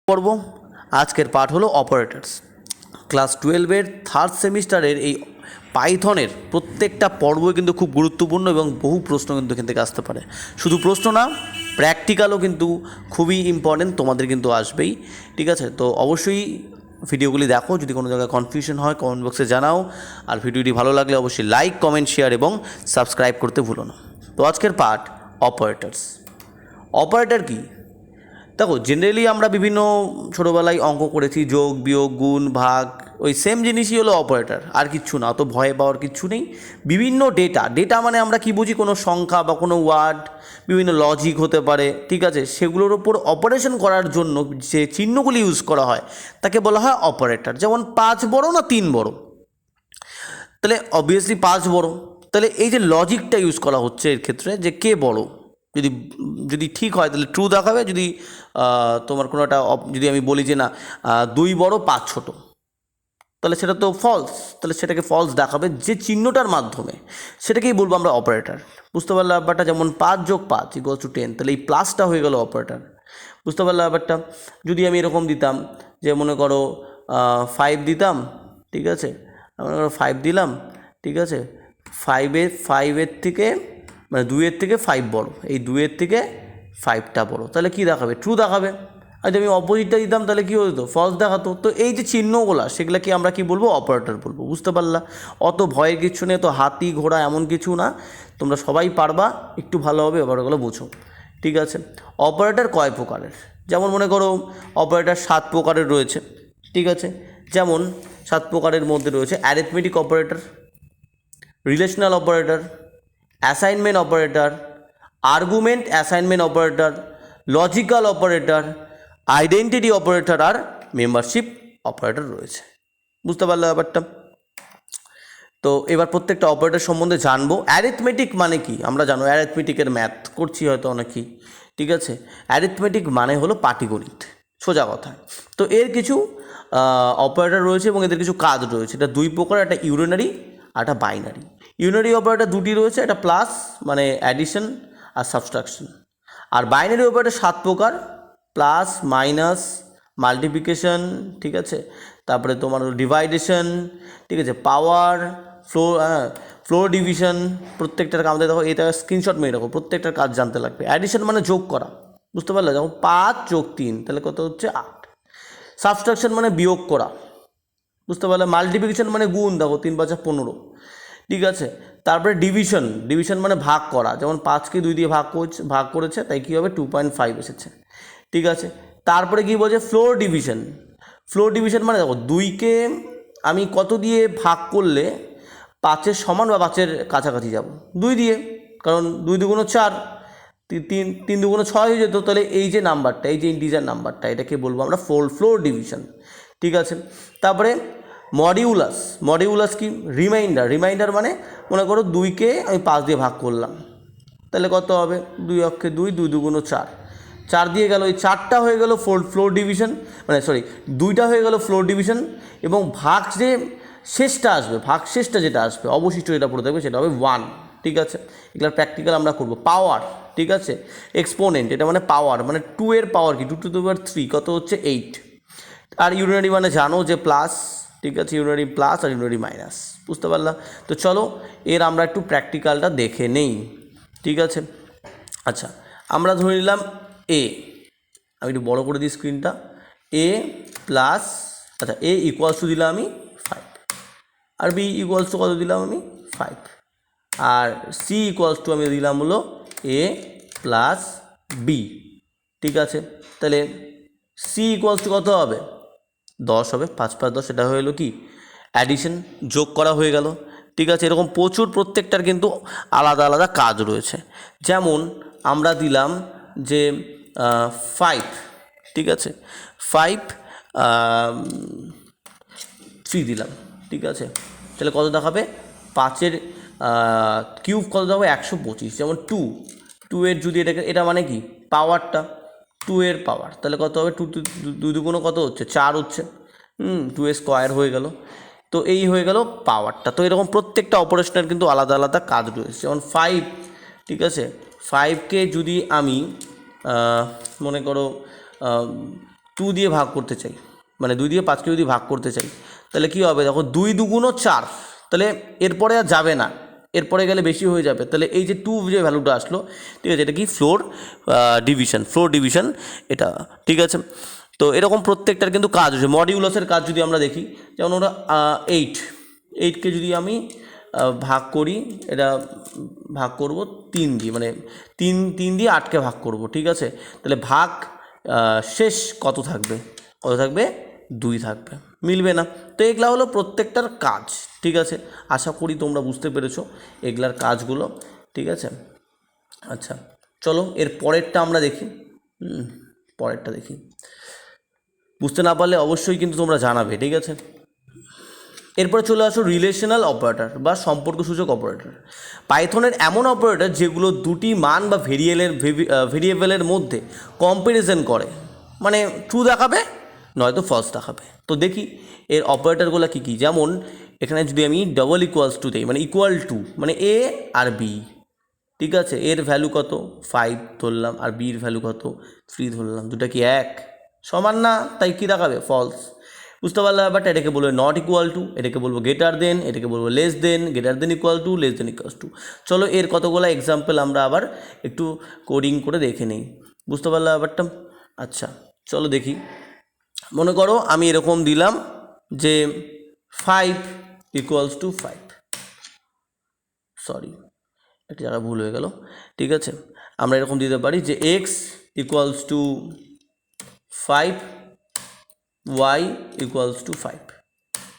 পর্ব আজকের পাঠ হলো অপারেটরস। ক্লাস 12-এর থার্ড সেমিস্টারের এই পাইথনের প্রত্যেকটা পর্বই কিন্তু খুব গুরুত্বপূর্ণ এবং বহু প্রশ্ন কিন্তু এখান থেকে আসতে পারে। শুধু প্রশ্ন না, প্র্যাকটিক্যালও কিন্তু খুবই ইম্পর্টেন্ট, তোমাদের কিন্তু আসবেই। ঠিক আছে, তো অবশ্যই ভিডিওগুলি দেখো। যদি কোনো জায়গায় কনফিউশন হয় কমেন্ট বক্সে জানাও। আর ভিডিওটি ভালো লাগলে অবশ্যই লাইক, কমেন্ট, শেয়ার এবং সাবস্ক্রাইব করতে ভুলো না। তো আজকের পাঠ অপারেটরস। অপারেটর কি? দেখো, জেনারেলি আমরা বিভিন্ন ছোটোবেলায় অঙ্ক করেছি, যোগ, বিয়োগ, গুণ, ভাগ, ওই সেম জিনিসই হলো অপারেটর, আর কিচ্ছু না। অত ভয় পাওয়ার কিচ্ছু নেই। বিভিন্ন ডেটা মানে আমরা কি বুঝি, কোনো সংখ্যা বা কোনো ওয়ার্ড, বিভিন্ন লজিক হতে পারে, ঠিক আছে, সেগুলোর ওপর অপারেশন করার জন্য যে চিহ্নগুলি ইউজ করা হয় তাকে বলা হয় অপারেটর। যেমন 5 বড় না 3 বড়, তাহলে অবভিয়াসলি 5 বড়। তাহলে এই যে লজিকটা ইউজ করা হচ্ছে এর ক্ষেত্রে, যে কে বড়, যদি যদি ঠিক হয় তাহলে ট্রু দেখাবে। যদি তোমার কোনো একটা যদি আমি বলি যে না 2 বড় 5 ছোট, তাহলে সেটা তো ফলস। তাহলে সেটাকে ফলস দেখাবে যে চিহ্নটার মাধ্যমে, সেটাকেই বলবো আমরা অপারেটর। বুঝতে পারলে ব্যাপারটা? যেমন 5 যোগ 5 ইকুয়ালস টু 10, তাহলে এই প্লাসটা হয়ে গেল অপারেটর। বুঝতে পারলে ব্যাপারটা? যদি আমি এরকম দিতাম যে মনে করো 5 দিতাম, ঠিক আছে, মনে করো 5 দিলাম, ঠিক আছে, 5-এর থেকে মানে 2-এর থেকে 5 বড়, এই 2-এর থেকে 5টা বড়, তাহলে কি দেখাবে? ট্রু দেখাবে। আর যদি আমি অপোজিটটা দিতাম তাহলে কী হতো? ফলস দেখাতো। তো এই যে চিহ্নগুলো, সেগুলোকে আমরা কি বলবো? অপারেটর বলবো। বুঝতে পারলা? অত ভয়ের কিছু নেই, তো হাতি ঘোড়া এমন কিছু না, তোমরা সবাই পারবা, একটু ভালোভাবে ব্যাপারগুলো বুঝো। ঠিক আছে, অপারেটর কয় প্রকারের? যেমন মনে করো অপারেটর 7 প্রকারের রয়েছে। ঠিক আছে, যেমন 7 প্রকারের মধ্যে রয়েছে arithmetic operator, relational operator, assignment operator, argument assignment operator, logical operator, identity operator আর মেম্বারশিপ অপারেটর রয়েছে। বুঝতে পারলে ব্যাপারটা? তো এবার প্রত্যেকটা অপারেটর সম্বন্ধে জানবো। অ্যারিথমেটিক মানে কি? আমরা জানো অ্যারিথমেটিকের ম্যাথ করছি হয়তো অনেকেই। ঠিক আছে, অ্যারিথমেটিক মানে হলো পাটিগণিত, সোজা কথা। তো এর কিছু অপারেটর রয়েছে এবং এদের কিছু কাজ রয়েছে। এটা 2 প্রকার, একটা ইউনারি আর একটা বাইনারি। ইউনারি অপারেটর 2টি রয়েছে, একটা প্লাস মানে অ্যাডিশন আর সাবট্রাকশন। আর বাইনারি অপারেটর 7 প্রকার, প্লাস, মাইনাস, মাল্টিপ্লিকেশন, ঠিক আছে, তারপরে তোমার ডিভাইডেশন, ঠিক আছে, পাওয়ার, ফ্লোর ডিভিশন। প্রত্যেকটার কাজ দেখো, এটা স্ক্রিনশট মেরে রাখো, প্রত্যেকটার কাজ জানতে লাগবে। অ্যাডিশন মানে যোগ করা, বুঝতে পারলে? যেমন 5 যোগ 3 তাহলে কত হচ্ছে? 8। সাবট্রাকশন মানে বিয়োগ করা, বুঝতে পারলে? মাল্টিপ্লিকেশন মানে গুণ, দেখো 3-5 15। ঠিক আছে, তারপরে ডিভিশন মানে ভাগ করা, যেমন 5কে 2 দিয়ে ভাগ করেছে, তাই কী হবে? 2.5 এসেছে। ঠিক আছে, তারপরে কী বলছে? ফ্লোর ডিভিশন মানে দেখো 2কে আমি কত দিয়ে ভাগ করলে 5-এর সমান বা 5-এর কাছাকাছি যাব? 2 দিয়ে, কারণ 2 দুগুণ 4, 3 দুগুণ 6 হয়ে যেত। তাহলে এই যে নাম্বারটা, এই যে ইন্টিজার নাম্বারটা, এটাকে বলবো আমরা ফ্লোর ডিভিশন। ঠিক আছে, তারপরে মডিউলাস কি? রিমাইন্ডার মানে মনে করো 2কে আমি 5 দিয়ে ভাগ করলাম, তাহলে কত হবে? 2 অক্ষে 2, 2 দুগুণ 4, 4 দিয়ে গেল, এই 4টা হয়ে গেল ফ্লোর ডিভিশন, মানে সরি 2টা হয়ে গেল ফ্লোর ডিভিশন। এবং ভাগ যে শেষটা আসবে, ভাগ শেষটা যেটা আসবে অবশিষ্ট যেটা পড়ে থাকবে সেটা হবে 1। ঠিক আছে, এগুলোর প্র্যাকটিক্যাল আমরা করবো। পাওয়ার, ঠিক আছে, এক্সপোনেন্ট, এটা মানে পাওয়ার, মানে 2 এর পাওয়ার কি? 2 টু দি পাওয়ার 3, কত হচ্ছে? 8। আর ইউনারি মানে জানো যে প্লাস, ঠিক আছে, ইউনারি প্লাস আর ইউনারি মাইনাস। বুঝতে পারলাম? তো চলো এর আমরা একটু প্র্যাকটিক্যালটা দেখে নেই। ঠিক আছে, আচ্ছা, আমরা ধরে নিলাম এ, আমি একটু বড় করে দিই স্ক্রিনটা, এ প্লাস, আচ্ছা, এ ইকুয়ালস টু দিলাম আমি 5, আর বি ইকুয়ালস টু কত দিলাম আমি? 5, আর সি ইকুয়ালস টু আমি দিলাম হলো এ প্লাস বি। ঠিক আছে, তাহলে সি ইকুয়ালস টু কত হবে? 10 হবে। 5 + 10, এটা হয়ে গেলো কি? অ্যাডিশন, যোগ করা হয়ে গেল। ঠিক আছে, এরকম প্রচুর, প্রত্যেকটার কিন্তু আলাদা আলাদা কাজ রয়েছে। যেমন আমরা দিলাম যে 5, ঠিক আছে, 5 3 দিলাম। ঠিক আছে, তাহলে কত দেখাবে? 5-এর কিউব কত দেখাবে? 125। যেমন 2 এর যদি এটা মানে কি? পাওয়ারটা, 2 এর পাওয়ার, তাহলে কত হবে? 2 দুগুণ কত হচ্ছে? 4 হচ্ছে। 2 এর স্কোয়ার হয়ে গেল। তো এই হয়ে গেল পাওয়ারটা। তো এরকম প্রত্যেকটা অপারেশনের কিন্তু আলাদা আলাদা কাজ রয়েছে। যেমন 5, ঠিক আছে, 5কে যদি আমি মনে করো 2 দিয়ে ভাগ করতে চাই, মানে 2 দিয়ে 5কে যদি ভাগ করতে চাই, তাহলে কী হবে, দেখো 2 2 4, তাহলে এরপরে আর যাবে না, এরপরে গেলে বেশি হয়ে যাবে। তাহলে এই যে 2 যে ভ্যালুটা আসলো, ঠিক আছে, এটা কি ফ্লোর ডিভিশন এটা, ঠিক আছে। তো এরকম প্রত্যেকটার কিন্তু কাজ হচ্ছে। মডিউলাসের কাজ যদি আমরা দেখি, যেমন ওরা 8কে যদি আমি ভাগ করি, এটা ভাগ করব 3 দিয়ে, মানে 3 দিয়ে 8কে ভাগ করব, ঠিক আছে। তাহলে ভাগ শেষ কত থাকবে, 2 থাকবে, মিলবে না। তো এগুলা হলো প্রত্যেকটার কাজ, ঠিক আছে। আশা করি তোমরা বুঝতে পেরেছো এগুলার কাজগুলো, ঠিক আছে। আচ্ছা চলো এর পরেরটা আমরা দেখি, পরেরটা দেখি। বুঝতে না পারলে অবশ্যই কিন্তু তোমরা জানাবে, ঠিক আছে। এরপরে চলে আসো রিলেশনাল অপারেটর বা সম্পর্কসূচক অপারেটর। পাইথনের এমন অপারেটর যেগুলো দুটি মান বা ভেরিয়েবলের মধ্যে কম্প্যারিজন করে, মানে ট্রু দেখাবে নয়তো ফলস দেখাবে। তো দেখি এর অপারেটরগুলো কী কী। যেমন এখানে যদি আমি ডবল ইকুয়ালস টু দিই, মানে ইকুয়াল টু, মানে এ আর বি, ঠিক আছে, এর ভ্যালু কত 5 ধরলাম, আর বির ভ্যালু কত 3 ধরলাম, দুটা কি এক সমান না, তাই কি দেখাবে ফলস। বুঝতে পারলে ব্যাপারটা। এটাকে বলবো নট ইকুয়াল টু, এটাকে বলবো গ্রেটার দেন, এটাকে বলবো less than, greater than equal to, less than equal to. চলো এর কতগুলো এক্সাম্পল আমরা আবার একটু কোডিং করে দেখে নিই। বুঝতে পারলে ব্যাপারটা। আচ্ছা চলো দেখি। মনে করো আমি এরকম দিলাম যে 5 ইকুয়ালস টু 5, সরি একটা জায়গায় ভুল হয়ে গেল, ঠিক আছে। আমরা এরকম দিতে পারি যে x equals to 5, y equals to 5,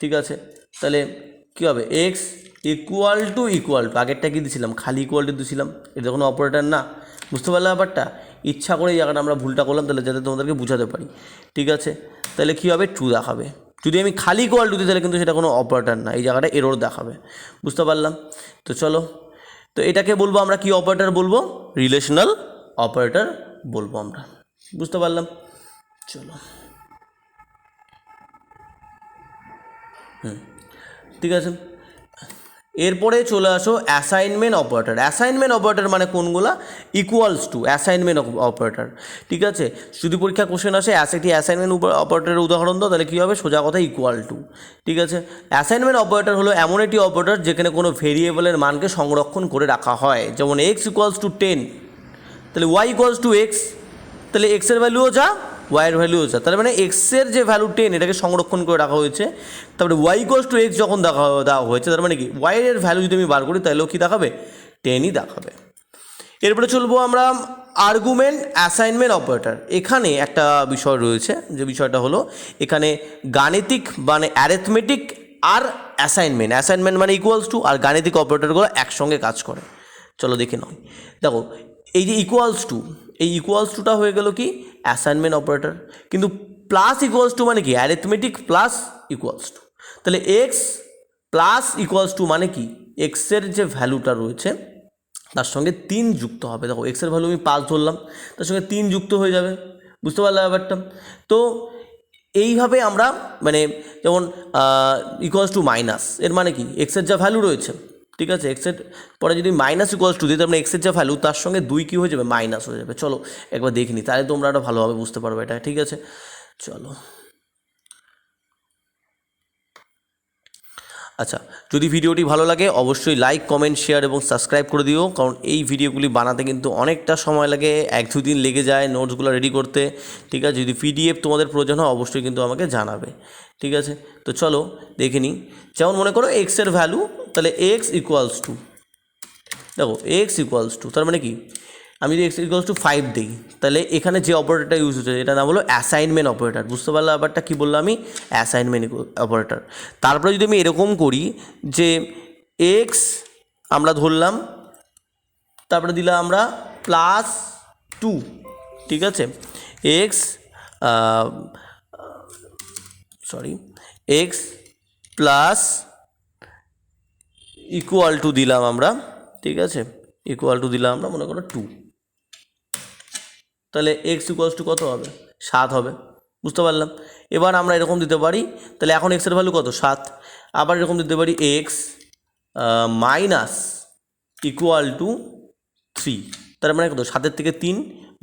ঠিক আছে। তাহলে কী হবে, এক্স ইকুয়াল টু আগেরটা কী দিয়েছিলাম, খালি ইকুয়াল টু দিয়েছিলাম, এটা কোনো অপারেটর না। বুঝতে পারলে ব্যাপারটা। ইচ্ছা করে এই জায়গাটা আমরা ভুলটা করলাম, তাহলে যাতে তোমাদেরকে বোঝাতে পারি, ঠিক আছে। তাহলে কী হবে, ট্রু দেখাবে। যদি আমি খালি ইকুয়াল টু দিই তাহলে কিন্তু সেটা কোনো অপারেটর না, এই জায়গাটা এরর দেখাবে। বুঝতে পারলাম। তো চলো, তো এটাকে বলবো আমরা কি অপারেটর বলবো, রিলেশনাল অপারেটর বলবো আমরা। বুঝতে পারলাম। চলো ঠিক আছে। এরপরে চলে আসো অ্যাসাইনমেন্ট অপারেটর। অ্যাসাইনমেন্ট অপারেটর মানে কোনগুলা, ইকুয়ালস টু অ্যাসাইনমেন্ট অপারেটর, ঠিক আছে। যদি পরীক্ষা কোশ্চেন আসে একটি অ্যাসাইনমেন্ট অপারেটরের উদাহরণ দাও, তাহলে কী হবে, সোজা কথা ইকুয়াল টু, ঠিক আছে। অ্যাসাইনমেন্ট অপারেটর হলো এমন একটি অপারেটর যেখানে কোনো ভেরিয়েবলের মানকে সংরক্ষণ করে রাখা হয়। যেমন এক্স ইকুয়ালস টু 10, তাহলে ওয়াই ইকুয়ালস টু এক্স, তাহলে এক্সের ভ্যালুও যা ওয়াইয়ের ভ্যালুও যা, তাহলে মানে এক্সের যে ভ্যালু 10 এটাকে সংরক্ষণ করে রাখা হয়েছে। তারপরে ওয়াই ইকুয়ালস টু এক্স যখন দেওয়া হয়েছে, তার মানে কি ওয়াইয়ের ভ্যালু যদি আমি বার করি তাহলেও কি দেখাবে, 10ই দেখাবে। এরপরে চলবো আমরা আর্গুমেন্ট অ্যাসাইনমেন্ট অপারেটর। এখানে একটা বিষয় রয়েছে, যে বিষয়টা হলো এখানে গাণিতিক মানে অ্যারিথমেটিক আর অ্যাসাইনমেন্ট মানে ইকুয়ালস টু আর গাণিতিক অপারেটরগুলো একসঙ্গে কাজ করে। চলো দেখে নাও। দেখো এই যে ইকুয়ালস টু, এই ইকুয়ালস টুটা হয়ে গেল কি অ্যাসাইনমেন্ট অপারেটর, কিন্তু প্লাস ইকুয়ালস টু মানে কি অ্যারিথমেটিক প্লাস ইকুয়ালস টু। তাহলে এক্স প্লাস ইকুয়ালস টু মানে কি এক্সের যে ভ্যালুটা রয়েছে তার সঙ্গে 3 যুক্ত হবে। দেখো এক্সের ভ্যালু আমি 5 ধরলাম, তার সঙ্গে 3 যুক্ত হয়ে যাবে। বুঝতে পারলাম ব্যাপারটা। তো এইভাবে আমরা মানে যেমন ইকুয়ালস টু মাইনাস, এর মানে কি এক্সের যা ভ্যালু রয়েছে, ঠিক আছে, এক্সের পরে যদি মাইনাস ইকুয়ালস টু দিই, তার মানে এক্সের যা ভ্যালু তার সঙ্গে 2 কী হয়ে যাবে, মাইনাস হয়ে যাবে। চলো একবার দেখে নিই, তাহলে তোমরা আরও ভালোভাবে বুঝতে পারবে এটা, ঠিক আছে। চলো আচ্ছা, যদি ভিডিওটি ভালো লাগে অবশ্যই লাইক কমেন্ট শেয়ার এবং সাবস্ক্রাইব করে দিও, কারণ এই ভিডিওগুলি বানাতে কিন্তু অনেকটা সময় লাগে, 1-2 দিন লেগে যায় নোটসগুলো রেডি করতে, ঠিক আছে। যদি পিডিএফ তোমাদের প্রয়োজন হয় অবশ্যই কিন্তু আমাকে জানাবে, ঠিক আছে। তো চলো দেখে নিই। যেমন মনে করো এক্সের ভ্যালু, তাহলে এক্স ইকুয়ালস টু, দেখো এক্স ইকুয়ালস টু তার মানে কি, আমি যদি এক্স ইকুয়ালস টু 5 দিই, তাহলে এখানে যে অপারেটরটা ইউজ হচ্ছে এটা নাম হলো অ্যাসাইনমেন্ট অপারেটর। বুঝতে পারলাম ব্যাপারটা, কী বললাম আমি, অ্যাসাইনমেন্ট অপারেটর। তারপরে যদি আমি এরকম করি যে এক্স আমরা ধরলাম, তারপরে দিলাম আমরা +2, ঠিক আছে, x x plus equal to দিলাম আমরা, ঠিক আছে, ইকুয়াল টু দিলাম আমরা মনে করো 2, তাহলে এক্স ইকুয়ালস টু কত হবে, 7 হবে। বুঝতে পারলাম। এবার আমরা এরকম দিতে পারি, তাহলে এখন এক্সের ভ্যালু কত 7, আবার এরকম দিতে পারি এক্স মাইনাস ইকুয়াল টু 3, তার মানে কত 7 থেকে 3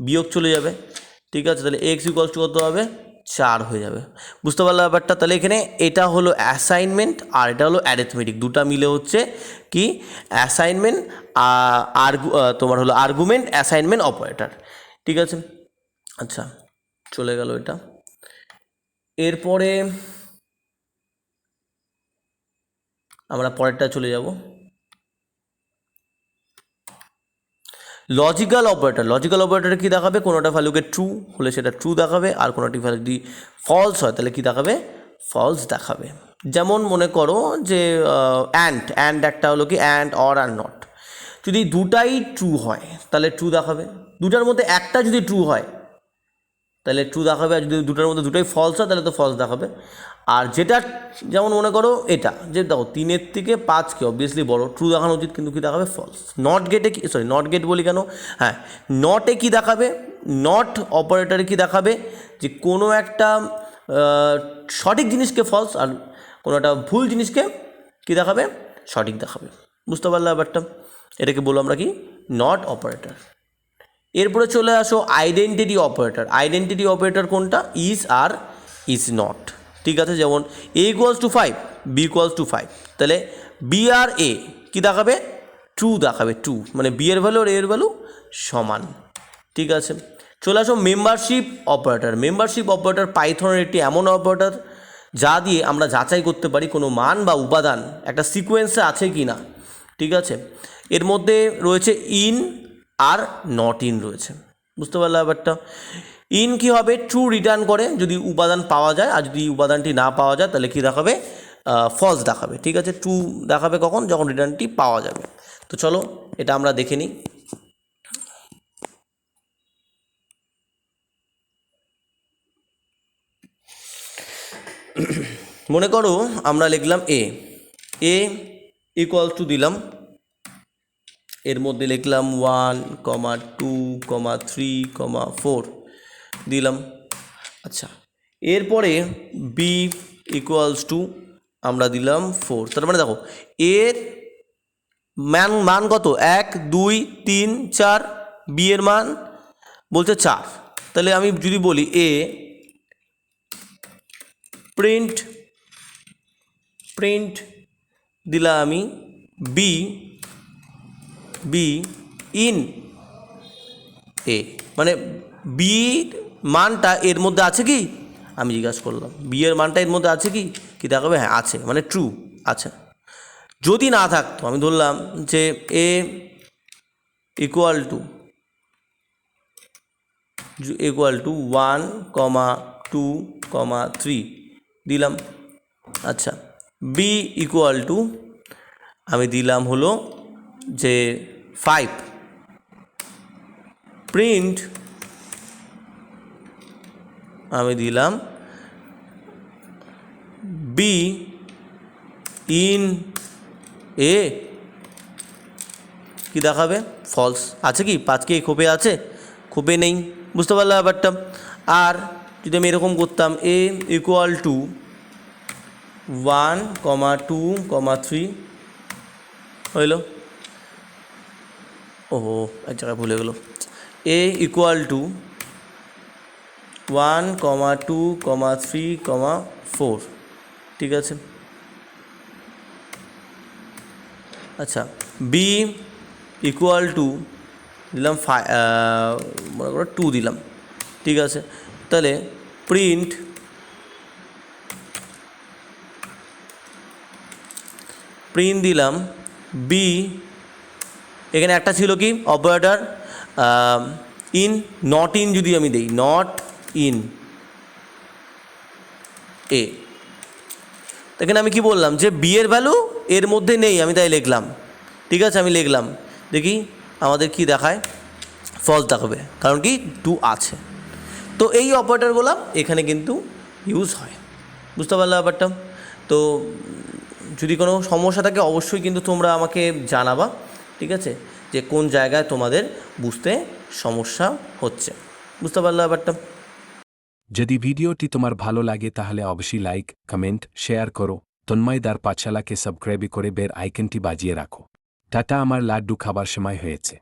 বিয়োগ চলে যাবে, ঠিক আছে। তাহলে এক্স ইকুয়ালস টু কত হবে 4 হয়ে যাবে। বুঝতে পারলে ব্যাপারটা? তাহলে এখানে এটা হলো অ্যাসাইনমেন্ট আর এটা হলো অ্যারিথমেটিক, দুটা মিলে হচ্ছে কি অ্যাসাইনমেন্ট তোমার হলো আর্গুমেন্ট অ্যাসাইনমেন্ট অপারেটর। ঠিক আছে, আচ্ছা চলে গেল এটা। এরপরে আমরা পরেরটা চলে যাব। Logical operator. লজিক্যাল অপারেটরে কী দেখাবে? কোনোটা ভ্যালুকে ট্রু হলে সেটা ট্রু দেখাবে, আর কোনোটি ভ্যালু যদি ফলস হয় তাহলে কী দেখাবে? ফলস দেখাবে। যেমন মনে করো যে অ্যান্ড একটা হলো কি অ্যান্ড অর আর নট, যদি দুটাই ট্রু হয় তাহলে ট্রু দেখাবে, দুটার মধ্যে একটা যদি ট্রু হয় তাহলে ট্রু দেখাবে, আর যদি দুটার মধ্যে দুটোই ফলস হয় তাহলে তো ফলস দেখাবে। আর যেটা যেমন মনে করো এটা যে দেখো 3-এর থেকে 5কে অবভিয়াসলি বড়, ট্রু দেখানো উচিত, কিন্তু কী দেখাবে? ফলস। নট গেটে কি, সরি নট গেট বলি কেন, হ্যাঁ নটে কী দেখাবে? নট অপারেটরে কী দেখাবে? যে কোনো একটা সঠিক জিনিসকে ফলস আর কোনো একটা ভুল জিনিসকে কী দেখাবে? সঠিক দেখাবে। বুঝতে পারলে ব্যাপারটা? এটাকে বলবো আমরা কি? Not operator. এরপরে চলে আসো আইডেন্টিটি অপারেটর। আইডেন্টিটি অপারেটর কোনটা? ইজ আর ইজ নট। ঠিক আছে, যেমন a equals to 5, b equals to 5, তাহলে বি আর এ কী দেখাবে? ট্রু দেখাবে, ট্রু, মানে বি এর ভ্যালু আর এর ভ্যালু সমান। ঠিক আছে, চলে আসো মেম্বারশিপ অপারেটর। মেম্বারশিপ অপারেটর পাইথনের একটি এমন অপারেটর যা দিয়ে আমরা যাচাই করতে পারি কোনো মান বা উপাদান একটা সিকোয়েন্সে আছে কি না। ঠিক আছে, এর মধ্যে রয়েছে ইন আর নট ইন রয়েছে। বুঝতে পারলে ব্যাপারটা? ইন কী হবে? ট্রু রিটার্ন করে যদি উপাদান পাওয়া যায়, আর যদি উপাদানটি না পাওয়া যায় তাহলে কী দেখাবে? ফলস দেখাবে। ঠিক আছে, ট্রু দেখাবে কখন? যখন রিটার্নটি পাওয়া যাবে। তো চলো এটা আমরা দেখে নিই। মনে করো আমরা লিখলাম এ ইকুয়াল টু দিলাম, এর মধ্যে লিখলাম 1, 2, 3, 4 দিলাম। আচ্ছা, এরপরে বি ইকুয়ালস টু আমরা দিলাম 4। তার মানে দেখো এর মান কত? 1, 2, 3, 4, বি এর মান বলছে 4। তাহলে আমি যদি বলি এ প্রিন্ট দিলাম আমি বি ইন এ, মানে বির মানটা এর মধ্যে আছে কি? আমি জিজ্ঞাসা করলাম বি এর মানটা এর মধ্যে আছে কি? কি দেখাবে? হ্যাঁ আছে, মানে ট্রু আছে। যদি না থাকতো আমি ধরলাম যে এ ইকুয়াল টু 1, 2, 3 দিলাম। আচ্ছা, বি ইকুয়াল টু আমি দিলাম হলো যে 5, প্রিন্ট আমি দিলাম বি ইন এ, কি দেখাবে? ফলস। আছে কি? 5কে খোপে আছে? খোপে নেই। বুঝতে পারলে ব্যাপারটা? আর যদি আমি এরকম করতাম এ ইকুয়াল টু 1, 2, 3 হইল, ওহো এক জায়গায় ভুলে গেল, এ ইকুয়াল টু 1, 2, 3, 4। ঠিক আছে, আচ্ছা বি ইকুয়াল টু দিলাম মনে করো 2 দিলাম। ঠিক আছে, তাহলে প্রিন্ট দিলাম বি, এখানে একটা ছিল কি অপারেটর ইন, নট ইন যদি আমি দিই নট ইন এ, এখানে আমি কি বললাম যে বি এর ভ্যালু এর মধ্যে নেই, আমি তাই লিখলাম। ঠিক আছে, আমি লিখলাম, দেখি আমাদের কি দেখায়? ফলস দেখাবে, কারণ কি 2 আছে। তো এই অপারেটরগুলো এখানে কিন্তু ইউজ হয়। বুঝতে পারলে ব্যাপারটা? তো যদি কোনো সমস্যা থাকে অবশ্যই কিন্তু তোমরা আমাকে জানাবা। ঠিক আছে, যে কোন জায়গায় তোমাদের বুঝতে সমস্যা হচ্ছে। বুঝতে পারলে ব্যাপারটা? যদি ভিডিওটি তোমার ভালো লাগে তাহলে অবশ্যই লাইক, কমেন্ট, শেয়ার করো। তন্ময়দার পাঠশালাকে সাবস্ক্রাইব করে বেল আইকনটি বাজিয়ে রাখো। টাটা, আমার লাড্ডু খাবার সময় হয়েছে।